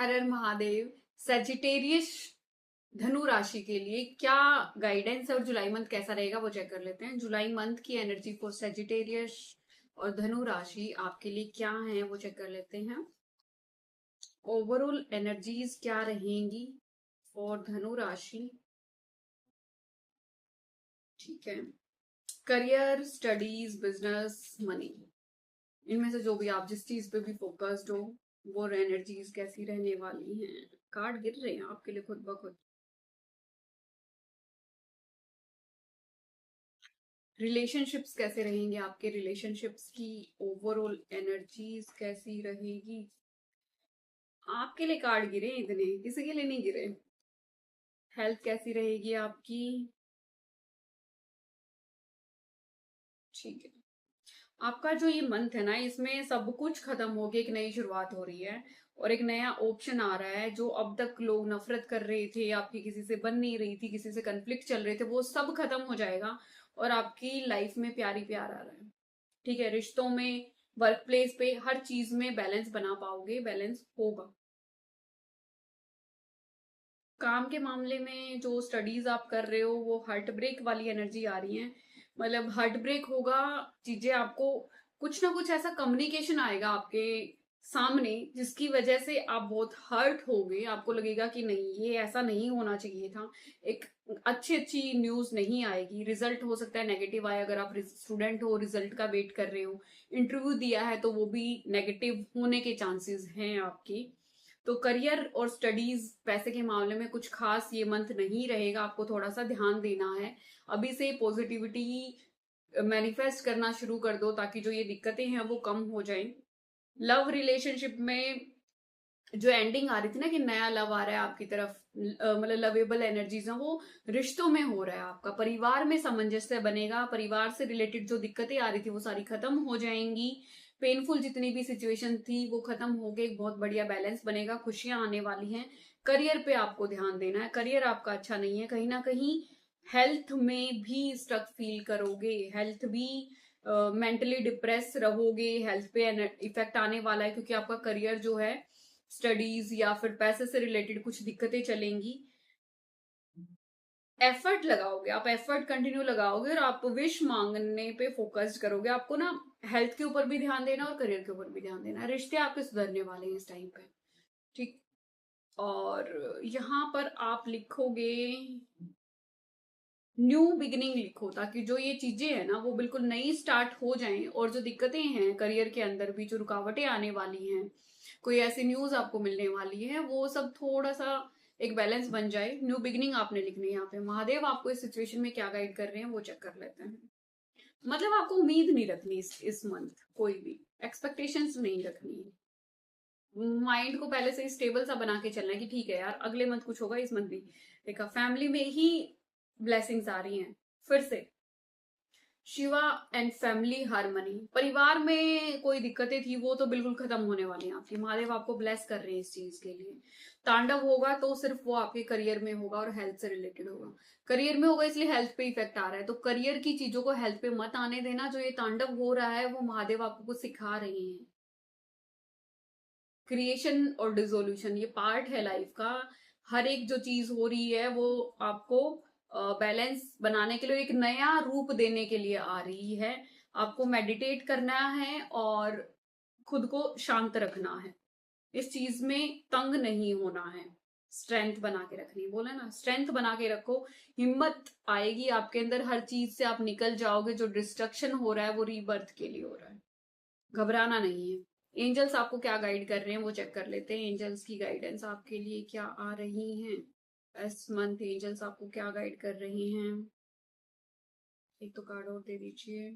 हर हर Mahadev. Sagittarius धनु राशि के लिए क्या गाइडेंस है और जुलाई मंथ कैसा रहेगा वो चेक कर लेते हैं। जुलाई मंथ की एनर्जी फॉर सेजिटेरियस और धनु राशि आपके लिए क्या है वो चेक कर लेते हैं। ओवरऑल एनर्जीज क्या रहेंगी फॉर धनु राशि। ठीक है, करियर, स्टडीज, बिजनेस, मनी, इनमें से जो भी आप जिस चीज पे भी फोकस्ड हो वो एनर्जीज कैसी रहने वाली हैं। कार्ड गिर रहे हैं आपके लिए खुद ब खुद। रिलेशनशिप्स कैसे रहेंगे, आपके रिलेशनशिप्स की ओवरऑल एनर्जीज कैसी रहेगी। आपके लिए कार्ड गिरे इतने, किसी के लिए नहीं गिरे। हेल्थ कैसी रहेगी आपकी। ठीक है, आपका जो ये मंथ है ना, इसमें सब कुछ खत्म होके एक नई शुरुआत हो रही है और एक नया ऑप्शन आ रहा है। जो अब तक लोग नफरत कर रहे थे, आपकी किसी से बन नहीं रही थी, किसी से कंफ्लिक्ट चल रहे थे, वो सब खत्म हो जाएगा और आपकी लाइफ में प्यार ही प्यार आ रहा है। ठीक है, रिश्तों में, वर्क प्लेस पे, हर चीज में बैलेंस बना पाओगे, बैलेंस होगा। काम के मामले में जो स्टडीज आप कर रहे हो वो हार्ट ब्रेक वाली एनर्जी आ रही है। मतलब हार्ट ब्रेक होगा, चीजें आपको कुछ ना कुछ ऐसा कम्युनिकेशन आएगा आपके सामने जिसकी वजह से आप बहुत हर्ट होगे। आपको लगेगा कि नहीं, ये ऐसा नहीं होना चाहिए था। एक अच्छी अच्छी न्यूज नहीं आएगी। रिजल्ट हो सकता है नेगेटिव आए, अगर आप स्टूडेंट हो, रिजल्ट का वेट कर रहे हो, इंटरव्यू दिया है तो वो भी नेगेटिव होने के चांसेस हैं आपकी। तो करियर और स्टडीज, पैसे के मामले में कुछ खास ये मंथ नहीं रहेगा। आपको थोड़ा सा ध्यान देना है। अभी से पॉजिटिविटी मैनिफेस्ट करना शुरू कर दो ताकि जो ये दिक्कतें हैं वो कम हो जाएं। लव रिलेशनशिप में जो एंडिंग आ रही थी ना कि नया लव आ रहा है आपकी तरफ, मतलब लवेबल एनर्जीज है, वो रिश्तों में हो रहा है। आपका परिवार में सामंजस्य बनेगा। परिवार से रिलेटेड जो दिक्कतें आ रही थी वो सारी खत्म हो जाएंगी। पेनफुल जितनी भी सिचुएशन थी वो खत्म हो गई। एक बहुत बढ़िया बैलेंस बनेगा, खुशियां आने वाली हैं। करियर पे आपको ध्यान देना है। करियर आपका अच्छा नहीं है, कहीं ना कहीं हेल्थ में भी स्ट्रक फील करोगे। हेल्थ भी मेंटली डिप्रेस रहोगे। हेल्थ पे इफेक्ट आने वाला है क्योंकि आपका करियर जो है, स्टडीज या फिर पैसे से रिलेटेड कुछ दिक्कतें चलेंगी। एफर्ट लगाओगे आप, एफर्ट कंटिन्यू लगाओगे और आप विश मांगने पे फोकस्ड करोगे। आपको ना हेल्थ के ऊपर भी ध्यान देना और करियर के ऊपर भी ध्यान देना। रिश्ते आपके सुधरने वाले हैं इस टाइम पे। ठीक, और यहाँ पर आप लिखोगे न्यू बिगिनिंग लिखो, ताकि जो ये चीजें हैं ना वो बिल्कुल नई स्टार्ट हो जाएं। और जो दिक्कतें हैं करियर के अंदर भी, जो रुकावटें आने वाली हैं, कोई ऐसी न्यूज आपको मिलने वाली है, वो सब थोड़ा सा एक बैलेंस बन जाए। न्यू बिगिनिंग आपने लिखनी है यहाँ पे। महादेव आपको इस सिचुएशन में क्या गाइड कर रहे हैं वो चेक कर लेते हैं। मतलब आपको उम्मीद नहीं रखनी इस मंथ, कोई भी एक्सपेक्टेशंस नहीं रखनी है। माइंड को पहले से स्टेबल सा बना के चलना है कि ठीक है यार, अगले मंथ कुछ होगा, इस मंथ भी। देखा, फैमिली में ही ब्लेसिंग्स आ रही हैं फिर से। शिवा एंड फैमिली हारमनी, परिवार में कोई दिक्कतें थी वो तो बिल्कुल खत्म होने वाली हैं आपकी। महादेव आपको ब्लेस कर रहे हैं इस चीज के लिए। तांडव होगा तो सिर्फ वो आपके करियर में होगा और हेल्थ से रिलेटेड होगा। करियर में होगा इसलिए हेल्थ पे इफेक्ट आ रहा है, तो करियर की चीजों को हेल्थ पे मत आने देना। जो ये तांडव हो रहा है वो महादेव आपको कुछ सिखा रहे हैं। क्रिएशन और डिसोल्यूशन ये पार्ट है लाइफ का। हर एक जो चीज हो रही है वो आपको बैलेंस बनाने के लिए, एक नया रूप देने के लिए आ रही है। आपको मेडिटेट करना है और खुद को शांत रखना है। इस चीज में तंग नहीं होना है। स्ट्रेंथ बना के रखनी है, बोला ना, स्ट्रेंथ बना के रखो। हिम्मत आएगी आपके अंदर, हर चीज से आप निकल जाओगे। जो डिस्ट्रक्शन हो रहा है वो रीबर्थ के लिए हो रहा है, घबराना नहीं है। एंजल्स आपको क्या गाइड कर रहे हैं वो चेक कर लेते हैं। एंजल्स की गाइडेंस आपके लिए क्या आ रही हैं इस मंथ। एंजल्स आपको क्या गाइड कर रही हैं, एक तो कार्ड और दे दीजिए।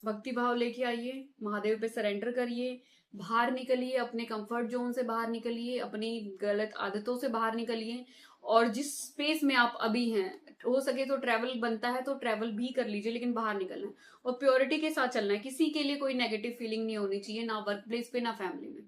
भक्ति भाव लेके आइए, महादेव पे सरेंडर करिए, बाहर निकलिए, अपने कंफर्ट जोन से बाहर निकलिए, अपनी गलत आदतों से बाहर निकलिए। और जिस स्पेस में आप अभी हैं, हो सके तो ट्रैवल बनता है तो ट्रैवल भी कर लीजिए, लेकिन बाहर निकलना है और प्योरिटी के साथ चलना है। किसी के लिए कोई नेगेटिव फीलिंग नहीं होनी चाहिए, ना वर्क प्लेस पे ना फैमिली में।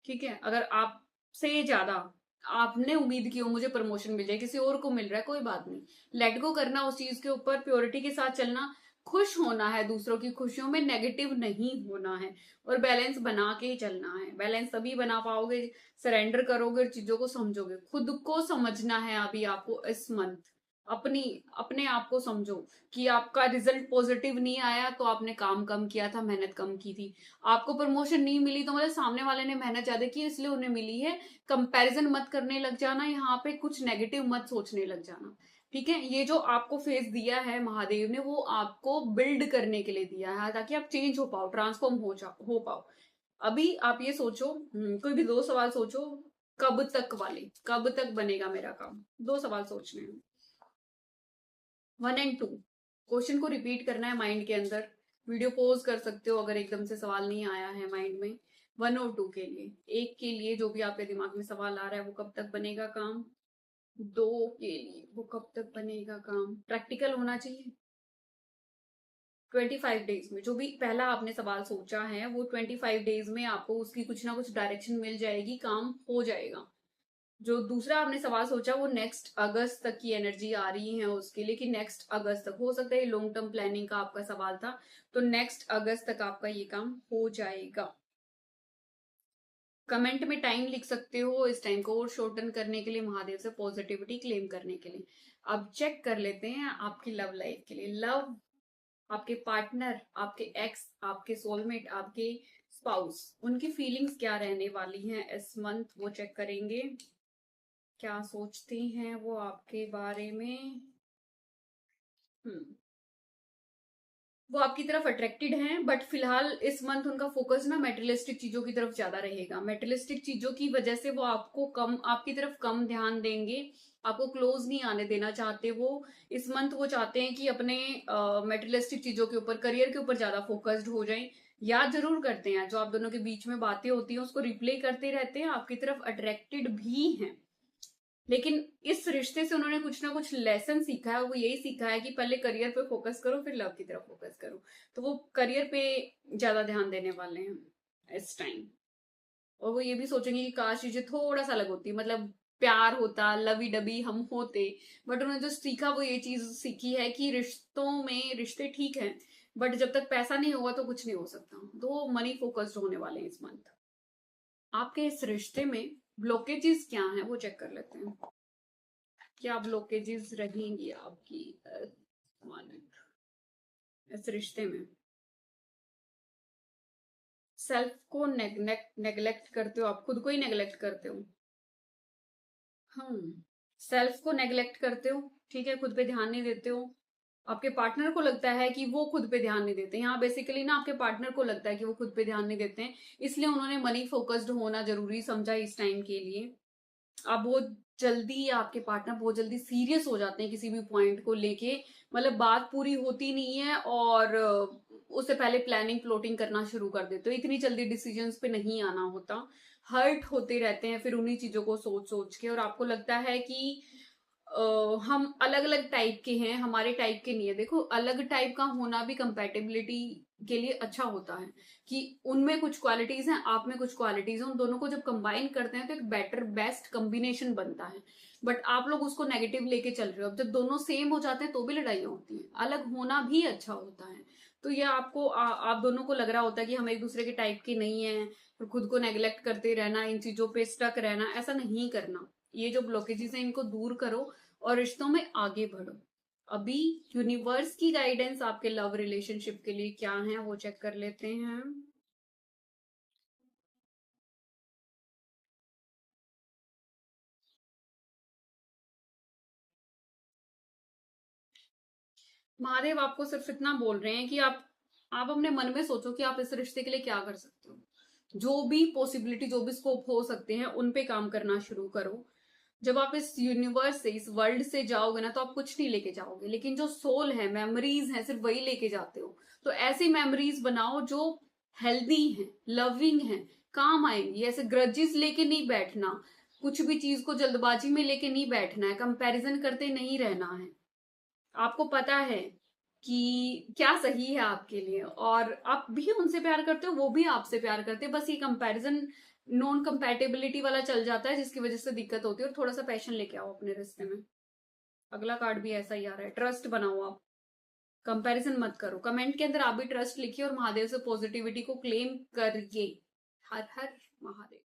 ठीक है, अगर आपसे ज्यादा आपने उम्मीद की हो मुझे प्रमोशन मिल जाए, किसी और को मिल रहा है, कोई बात नहीं, लेट गो करना उस चीज के ऊपर, प्योरिटी के साथ चलना। खुश होना है, दूसरों की खुशियों में नेगेटिव नहीं होना है और बैलेंस बना के ही चलना है। बैलेंस तभी बना पाओगे, सरेंडर करोगे और चीजों को समझोगे। खुद को समझना है अभी आपको इस मंथ, अपनी अपने आप को समझो कि आपका रिजल्ट पॉजिटिव नहीं आया तो आपने काम कम किया था, मेहनत कम की थी। आपको प्रमोशन नहीं मिली तो मतलब सामने वाले ने मेहनत ज्यादा की इसलिए उन्हें मिली है। कंपैरिजन मत करने लग जाना, यहाँ पे कुछ नेगेटिव मत सोचने लग जाना। ठीक है, ये जो आपको फेस दिया है महादेव ने वो आपको बिल्ड करने के लिए दिया है ताकि आप चेंज हो पाओ, ट्रांसफॉर्म हो पाओ। अभी आप ये सोचो, कोई भी 2 सवाल सोचो, कब तक वाले, कब तक बनेगा मेरा काम, 2 सवाल सोचने हैं। 1 और 2 क्वेश्चन को रिपीट करना है माइंड के अंदर। वीडियो पॉज कर सकते हो अगर एकदम से सवाल नहीं आया है माइंड में। 1 और 2 के लिए, एक के लिए जो भी आपके दिमाग में सवाल आ रहा है वो कब तक बनेगा काम, 2 के लिए वो कब तक बनेगा काम, प्रैक्टिकल होना चाहिए। 25 डेज में जो भी पहला आपने सवाल सोचा है वो 25 डेज में आपको उसकी कुछ ना कुछ डायरेक्शन मिल जाएगी, काम हो जाएगा। जो दूसरा आपने सवाल सोचा वो नेक्स्ट अगस्त तक की एनर्जी आ रही है उसके लिए, कि नेक्स्ट अगस्त तक हो सकता है, लॉन्ग टर्म प्लानिंग का आपका सवाल था, तो नेक्स्ट अगस्त तक आपका ये काम हो जाएगा। कमेंट में टाइम लिख सकते हो इस टाइम को और शॉर्टन करने के लिए, महादेव से पॉजिटिविटी क्लेम करने के लिए। अब चेक कर लेते हैं आपकी लव लाइफ के लिए। लव, आपके पार्टनर, आपके एक्स, आपके सोलमेट, आपके स्पाउस, उनकी फीलिंग्स क्या रहने वाली हैं इस मंथ, वो चेक करेंगे। क्या सोचते हैं वो आपके बारे में। वो आपकी तरफ अट्रैक्टेड हैं, बट फिलहाल इस मंथ उनका फोकस ना मेटेरियलिस्टिक चीजों की तरफ ज्यादा रहेगा। मेटेरियलिस्टिक चीजों की वजह से वो आपको कम, आपकी तरफ कम ध्यान देंगे, आपको क्लोज नहीं आने देना चाहते वो। इस मंथ वो चाहते हैं कि अपने मेटेरियलिस्टिक चीजों के ऊपर, करियर के ऊपर ज्यादा फोकस्ड हो जाएं। याद जरूर करते हैं, जो आप दोनों के बीच में बातें होती हैं उसको रिप्ले करते रहते हैं, आपकी तरफ अट्रैक्टेड भी हैं। लेकिन इस रिश्ते से उन्होंने कुछ ना कुछ लेसन सीखा है, वो यही सीखा है कि पहले करियर पे फोकस करो फिर लव की तरफ फोकस करो। तो वो करियर पे ज्यादा ध्यान देने वाले हैं इस टाइम। और वो ये भी सोचेंगे कि काश चीजें थोड़ा सा अलग होती, मतलब प्यार होता, लवी डबी हम होते। बट उन्होंने जो सीखा वो ये चीज सीखी है कि रिश्तों में, रिश्ते ठीक है बट जब तक पैसा नहीं होगा तो कुछ नहीं हो सकता। तो वो मनी फोकस्ड होने वाले हैं इस मंथ। आपके इस रिश्ते में ब्लॉकेजेस क्या हैं वो चेक कर लेते हैं। क्या ब्लॉकेजेस रहेंगी आपकी इस रिश्ते में। सेल्फ को नेग्लेक्ट करते हो आप, खुद को ही नेग्लेक्ट करते हो। हम सेल्फ को नेग्लेक्ट करते हो, ठीक है, खुद पे ध्यान नहीं देते हो। आपके पार्टनर को लगता है कि वो खुद पे ध्यान नहीं देते। यहाँ बेसिकली ना आपके पार्टनर को लगता है कि वो खुद पे ध्यान नहीं देते हैं, इसलिए उन्होंने मनी फोकस्ड होना जरूरी समझा इस टाइम के लिए। आप बहुत जल्दी, आपके पार्टनर बहुत जल्दी सीरियस हो जाते हैं किसी भी पॉइंट को लेके, मतलब बात पूरी होती नहीं है और उससे पहले प्लानिंग प्लॉटिंग करना शुरू कर देते हो। इतनी जल्दी डिसीजंस पे नहीं आना होता, हर्ट होते रहते हैं फिर उन्हीं चीजों को सोच सोच के। और आपको लगता है कि हम अलग अलग टाइप के हैं, हमारे टाइप के नहीं है। देखो, अलग टाइप का होना भी कंपैटिबिलिटी के लिए अच्छा होता है, कि उनमें कुछ क्वालिटीज हैं, आप में कुछ क्वालिटीज हैं, उन दोनों को जब कंबाइन करते हैं तो एक बेटर बेस्ट कॉम्बिनेशन बनता है। बट आप लोग उसको नेगेटिव लेके चल रहे हो। अब जब दोनों सेम हो जाते हैं तो भी लड़ाइयाँ होती हैं, अलग होना भी अच्छा होता है। तो ये आपको आप दोनों को लग रहा होता है कि हम एक दूसरे के टाइप के नहीं है, और खुद को नेग्लेक्ट करते रहना, इन चीजों पे स्टक रहना, ऐसा नहीं करना। ये जो ब्लॉकेजेस हैं इनको दूर करो और रिश्तों में आगे बढ़ो। अभी यूनिवर्स की गाइडेंस आपके लव रिलेशनशिप के लिए क्या है वो चेक कर लेते हैं। महादेव आपको सिर्फ इतना बोल रहे हैं कि आप अपने मन में सोचो कि आप इस रिश्ते के लिए क्या कर सकते हो। जो भी पॉसिबिलिटी, जो भी स्कोप हो सकते हैं उन पे काम करना शुरू करो। जब आप इस यूनिवर्स से, इस वर्ल्ड से जाओगे ना तो आप कुछ नहीं लेके जाओगे, लेकिन जो सोल है, मेमोरीज है, सिर्फ वही लेके जाते हो। तो ऐसी मेमोरीज बनाओ जो हेल्दी हैं, लविंग हैं, काम आएंगी। ऐसे ग्रजेस लेके नहीं बैठना, कुछ भी चीज को जल्दबाजी में लेके नहीं बैठना है, कंपैरिजन करते नहीं रहना है। आपको पता है कि क्या सही है आपके लिए, और आप भी उनसे प्यार करते हो, वो भी आपसे प्यार करते हैं। बस ये कंपैरिजन, नॉन कंपैटिबिलिटी वाला चल जाता है जिसकी वजह से दिक्कत होती है। और थोड़ा सा पैशन लेके आओ अपने रिश्ते में। अगला कार्ड भी ऐसा ही आ रहा है, ट्रस्ट बनाओ आप। कंपैरिजन मत करो। कमेंट के अंदर आप भी ट्रस्ट लिखिए और महादेव से पॉजिटिविटी को क्लेम करिए। हर हर महादेव।